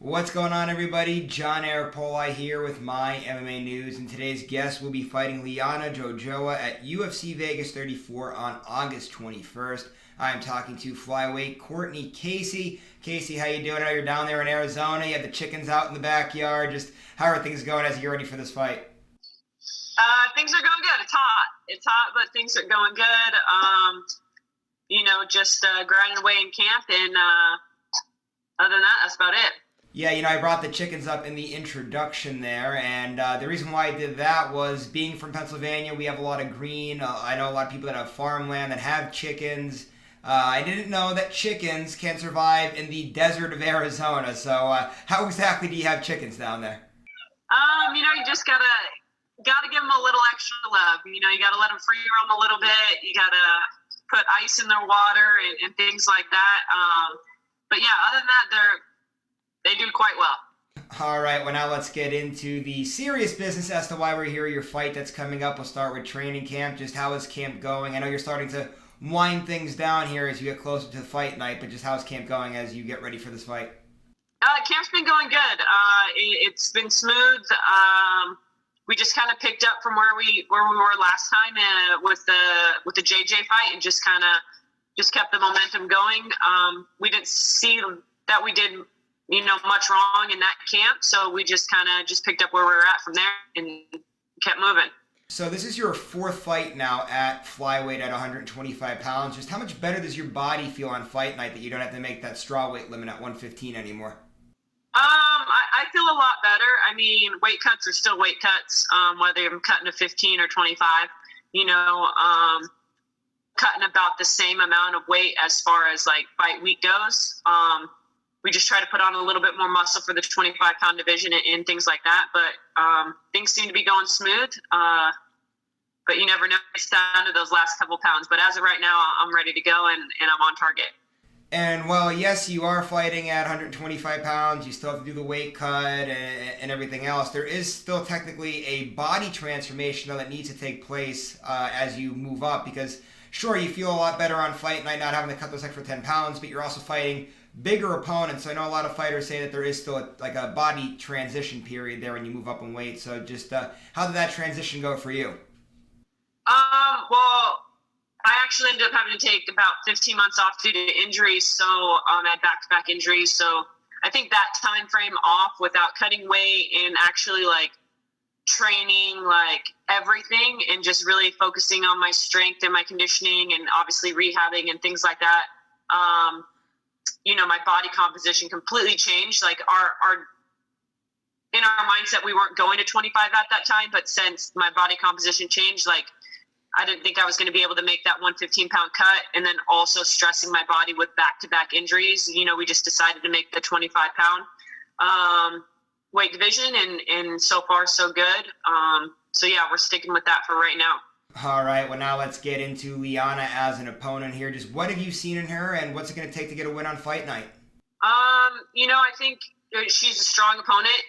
What's going on, everybody? John Arapoli here with My MMA News, and today's guest will be fighting Liana Jojua at UFC Vegas 34 on August 21st. I'm talking to Flyweight Cortney Casey. Casey, how you doing? I know you're down there in Arizona. You have the chickens out in the backyard. Just how are things going as you get ready for this fight? Things are going good. It's hot. It's hot, but things are going good. Just grinding away in camp, and other than that, that's about it. Yeah, I brought the chickens up in the introduction there, and the reason why I did that was being from Pennsylvania, we have a lot of green. I know a lot of people that have farmland that have chickens. I didn't know that chickens can survive in the desert of Arizona, so how exactly do you have chickens down there? You just gotta give them a little extra love. You gotta let them free roam a little bit. You gotta put ice in their water and things like that. But yeah, other than that, they do quite well. All right, well, now let's get into the serious business as to why we're here, your fight that's coming up. We'll start with training camp. Just how is camp going? I know you're starting to wind things down here as you get closer to the fight night, but just how's camp going as you get ready for this fight? Camp's been going good. It's been smooth. We just kind of picked up from where we were last time with the JJ fight, and just kept the momentum going. We didn't see that we did much wrong in that camp, so we just picked up where we were at from there and kept moving. So this is your fourth fight now at flyweight at 125 pounds. Just how much better does your body feel on fight night that you don't have to make that straw weight limit at 115 anymore? I feel a lot better. I mean, weight cuts are still weight cuts, whether I'm cutting to 15 or 25, cutting about the same amount of weight as far as like fight week goes. We just try to put on a little bit more muscle for the 25-pound division and things like that. But things seem to be going smooth. But you never know. It's down to those last couple pounds. But as of right now, I'm ready to go, and I'm on target. And while, yes, you are fighting at 125 pounds, you still have to do the weight cut and everything else, there is still technically a body transformation, though, that needs to take place as you move up. Because, sure, you feel a lot better on fight night not having to cut those extra 10 pounds, but you're also fighting bigger opponents. So I know a lot of fighters say that there is still a body transition period there when you move up in weight. So just how did that transition go for you? Well, I actually ended up having to take about 15 months off due to injuries. So I had back-to-back injuries. So I think that time frame off without cutting weight and actually training everything and just really focusing on my strength and my conditioning and obviously rehabbing and things like that. My body composition completely changed. In our mindset, we weren't going to 25 at that time, but since my body composition changed, I didn't think I was going to be able to make that 115-pound cut, and then also stressing my body with back-to-back injuries. We just decided to make the 25-pound weight division, and so far so good. So yeah, we're sticking with that for right now. All right, well, now let's get into Liana as an opponent here. Just what have you seen in her, and what's it going to take to get a win on fight night? I think she's a strong opponent.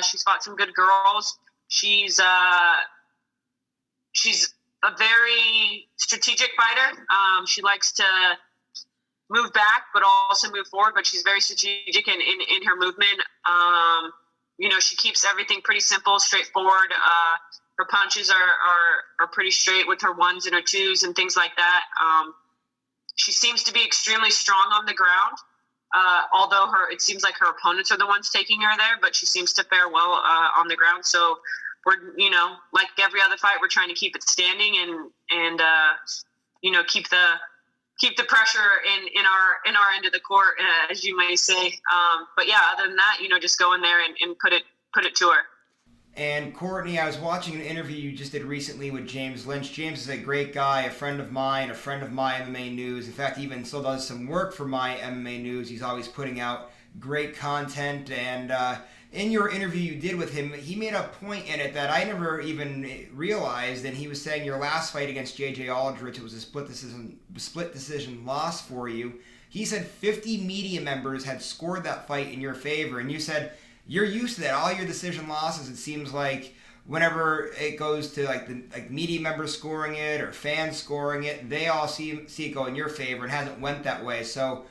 She's fought some good girls. She's a very strategic fighter. She likes to move back, but also move forward, but she's very strategic in her movement. She keeps everything pretty simple, straightforward. Her punches are pretty straight with her ones and her twos and things like that. She seems to be extremely strong on the ground, although it seems like her opponents are the ones taking her there, but she seems to fare well on the ground. So we're, like every other fight, we're trying to keep it standing and keep the pressure in our end of the court, as you may say. But yeah, other than that, just go in there and put it to her. And Cortney, I was watching an interview you just did recently with James Lynch. James is a great guy, a friend of mine, a friend of MyMMANews. In fact, he even still does some work for MyMMANews. He's always putting out great content. And in your interview you did with him, he made a point in it that I never even realized. And he was saying your last fight against J.J. Aldrich, it was a split decision loss for you. He said 50 media members had scored that fight in your favor. And you said you're used to that. All your decision losses, it seems like whenever it goes to the media members scoring it or fans scoring it, they all see it go in your favor. It hasn't went that way. So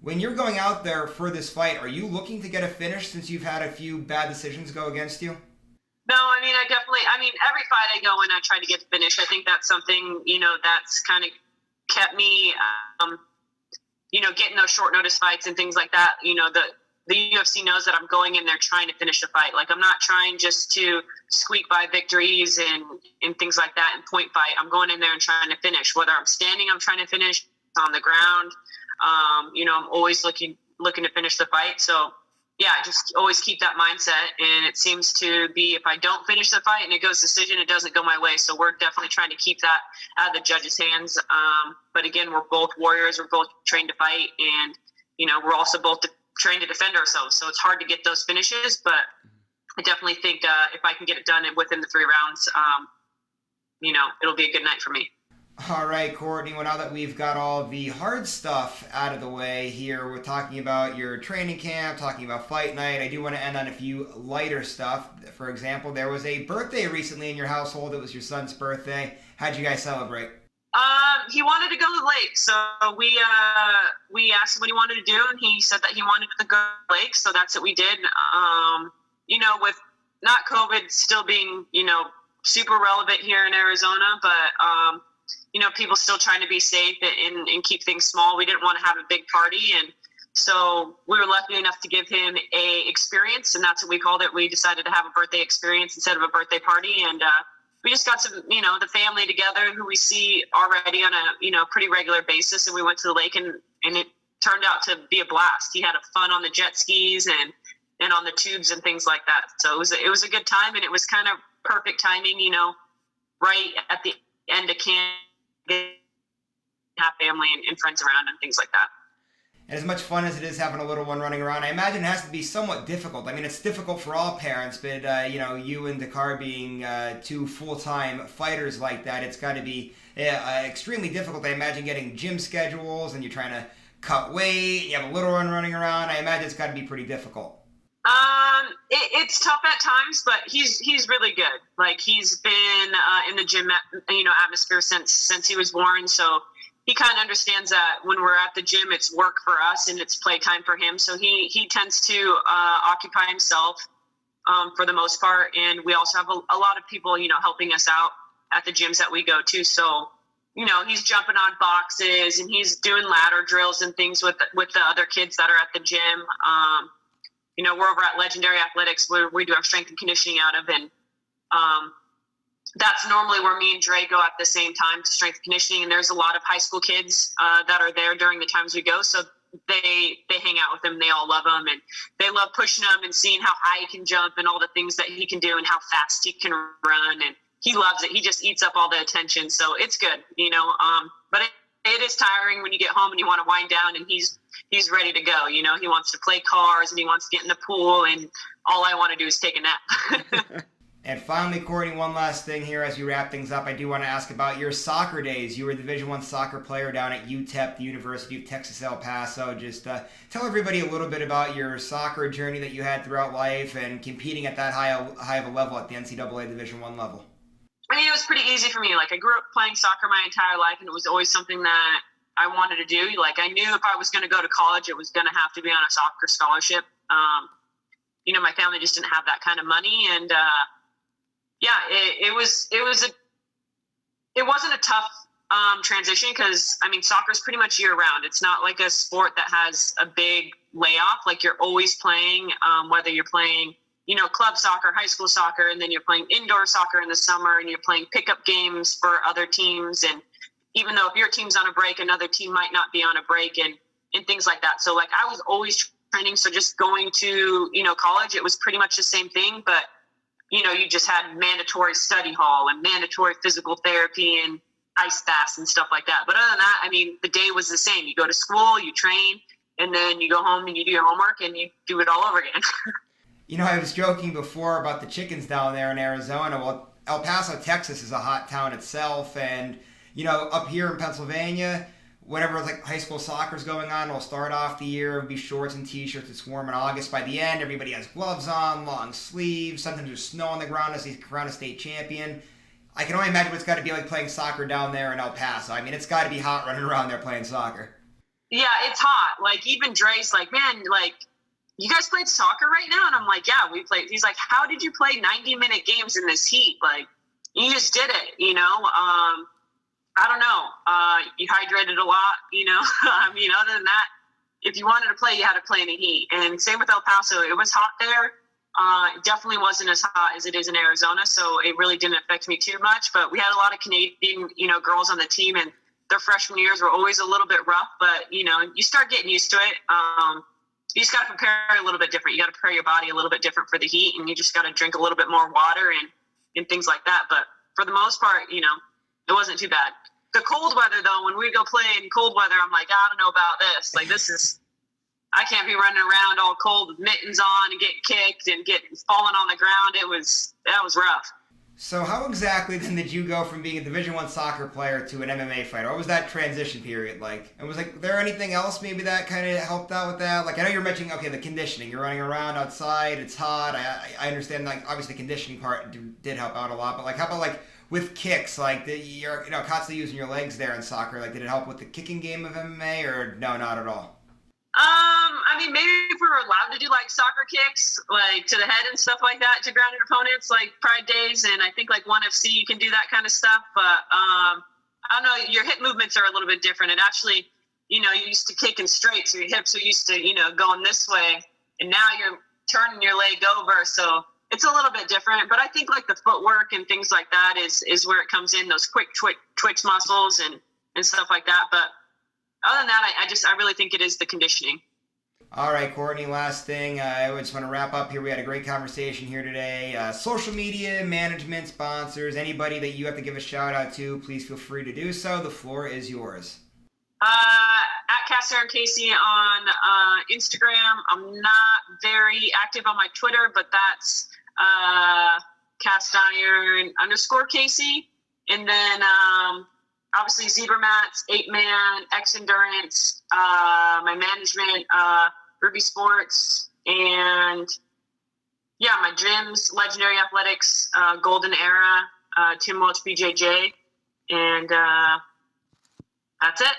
When you're going out there for this fight, are you looking to get a finish since you've had a few bad decisions go against you? No, every fight I go in, I try to get the finish. I think that's something, that's kind of kept me, getting those short notice fights and things like that. The UFC knows that I'm going in there trying to finish the fight. Like, I'm not trying just to squeak by victories and things like that and point fight. I'm going in there and trying to finish. Whether I'm standing, I'm trying to finish on the ground. I'm always looking to finish the fight. So, yeah, just always keep that mindset. And it seems to be, if I don't finish the fight and it goes decision, it doesn't go my way. So we're definitely trying to keep that out of the judges' hands. But again, we're both warriors. We're both trained to fight. And, we're also both trained to defend ourselves. So it's hard to get those finishes. But I definitely think if I can get it done within the 3 rounds, it'll be a good night for me. All right, Cortney, well, now that we've got all the hard stuff out of the way here, we're talking about your training camp, talking about fight night. I do want to end on a few lighter stuff. For example, there was a birthday recently in your household. It was your son's birthday. How'd you guys celebrate? He wanted to go to the lake, so we asked him what he wanted to do, and he said that he wanted to go to the lake, so that's what we did. With not COVID still being, super relevant here in Arizona, but people still trying to be safe and keep things small. We didn't want to have a big party, and so we were lucky enough to give him a experience, and that's what we called it. We decided to have a birthday experience instead of a birthday party, and we just got some, the family together who we see already on a, pretty regular basis, and we went to the lake, and it turned out to be a blast. He had fun on the jet skis and on the tubes and things like that. So it was a good time, and it was kind of perfect timing, right at the end of camp, have family and friends around and things like that. And as much fun as it is having a little one running around, I imagine it has to be somewhat difficult. I mean, it's difficult for all parents, but, you and Dakar being 2 full-time fighters like that, it's got to be extremely difficult. I imagine getting gym schedules and you're trying to cut weight, you have a little one running around. I imagine it's got to be pretty difficult. It's tough at times, but he's really good. Like, he's been in the gym, atmosphere since he was born. So he kind of understands that when we're at the gym, it's work for us and it's playtime for him. So he tends to occupy himself for the most part. And we also have a lot of people, helping us out at the gyms that we go to. So, he's jumping on boxes and he's doing ladder drills and things with the other kids that are at the gym. We're over at Legendary Athletics where we do our strength and conditioning out of, and that's normally where me and Dre go at the same time to strength and conditioning. And there's a lot of high school kids that are there during the times we go. So they hang out with him. They all love him, and they love pushing him and seeing how high he can jump and all the things that he can do and how fast he can run. And he loves it. He just eats up all the attention. So it's good, but it is tiring when you get home and you want to wind down, and he's ready to go. He wants to play cars and he wants to get in the pool, and all I want to do is take a nap. And finally, Cortney, one last thing here as we wrap things up. I do want to ask about your soccer days. You were the Division I soccer player down at UTEP, the University of Texas, El Paso. Just tell everybody a little bit about your soccer journey that you had throughout life and competing at that high of a level at the NCAA Division I level. It was pretty easy for me. Like, I grew up playing soccer my entire life, and it was always something that I wanted to do. Like, I knew if I was going to go to college, it was going to have to be on a soccer scholarship. My family just didn't have that kind of money, and it wasn't a tough transition because soccer is pretty much year round. It's not like a sport that has a big layoff. Like, you're always playing, whether you're playing club soccer, high school soccer, and then you're playing indoor soccer in the summer, and you're playing pickup games for other teams. And even though if your team's on a break, another team might not be on a break, and things like that. So, like, I was always training. So just going to, college, it was pretty much the same thing, but, you just had mandatory study hall and mandatory physical therapy and ice baths and stuff like that. But other than that, the day was the same. You go to school, you train, and then you go home and you do your homework and you do it all over again. I was joking before about the chickens down there in Arizona. Well, El Paso, Texas is a hot town itself. And, up here in Pennsylvania, whenever like high school soccer's going on, we'll start off the year, it'll be shorts and t-shirts. It's warm in August. By the end, everybody has gloves on, long sleeves. Sometimes there's snow on the ground as they crown a state champion. I can only imagine what it's got to be like playing soccer down there in El Paso. It's got to be hot running around there playing soccer. Yeah, it's hot. Like, even Dre's like, man, like, you guys played soccer right now? And I'm like, yeah, we played. He's like, how did you play 90-minute games in this heat? Like, you just did it, you know? I don't know. You hydrated a lot, you know? I mean, other than that, if you wanted to play, you had to play in the heat. And same with El Paso. It was hot there. It definitely wasn't as hot as it is in Arizona, so it really didn't affect me too much. But we had a lot of Canadian, you know, girls on the team, and their freshman years were always a little bit rough. But, you know, you start getting used to it. You just got to prepare a little bit different. You got to prepare your body a little bit different for the heat, and you just got to drink a little bit more water and things like that. But for the most part, you know, it wasn't too bad. The cold weather, though, when we go play in cold weather, I'm like, I don't know about this. Like, I can't be running around all cold with mittens on and getting kicked and falling on the ground. That was rough. So how exactly then did you go from being a Division I soccer player to an MMA fighter? What was that transition period like? And was there anything else maybe that kind of helped out with that? Like, I know you're mentioning, okay, the conditioning. You're running around outside, it's hot. I understand, like, obviously the conditioning part did help out a lot. But, like, how about, like, with kicks? Like, you're, you know, constantly using your legs there in soccer. Like, did it help with the kicking game of MMA, or no, not at all? I mean, maybe if we were allowed to do like soccer kicks, like to the head and stuff like that to grounded opponents, like Pride Days, and I think like ONE FC, you can do that kind of stuff. But I don't know, your hip movements are a little bit different. It actually, you know, you used to kicking straight, so your hips are used to, you know, going this way, and now you're turning your leg over, so it's a little bit different. But I think like the footwork and things like that is where it comes in, those quick twitch muscles and stuff like that. But other than that, I really think it is the conditioning. All right, Cortney, last thing. I just want to wrap up here. We had a great conversation here today. Social media, management, sponsors, anybody that you have to give a shout out to, please feel free to do so. The floor is yours. At Casey on Instagram. I'm not very active on my Twitter, but that's castiron_Casey. And then obviously Zebra Mats, 8-Man, X Endurance, my management, Ruby Sports, and yeah, my gyms, Legendary Athletics, Golden Era, Tim Welch BJJ, and that's it.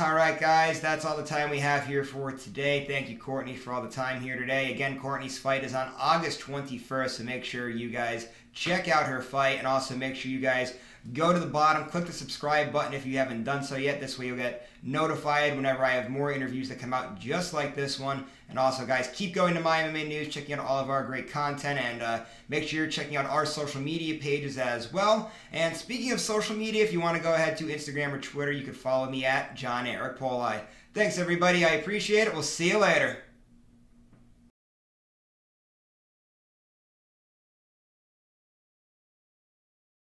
All right, guys, that's all the time we have here for today. Thank you, Cortney, for all the time here today. Again, Cortney's fight is on August 21st, so make sure you guys check out her fight, and also make sure you guys go to the bottom, click the subscribe button if you haven't done so yet. This way you'll get notified whenever I have more interviews that come out just like this one. And also, guys, keep going to MyMMANews, checking out all of our great content, and make sure you're checking out our social media pages as well. And speaking of social media, if you want to go ahead to Instagram or Twitter, you can follow me at John Eric Poli. Thanks, everybody. I appreciate it. We'll see you later.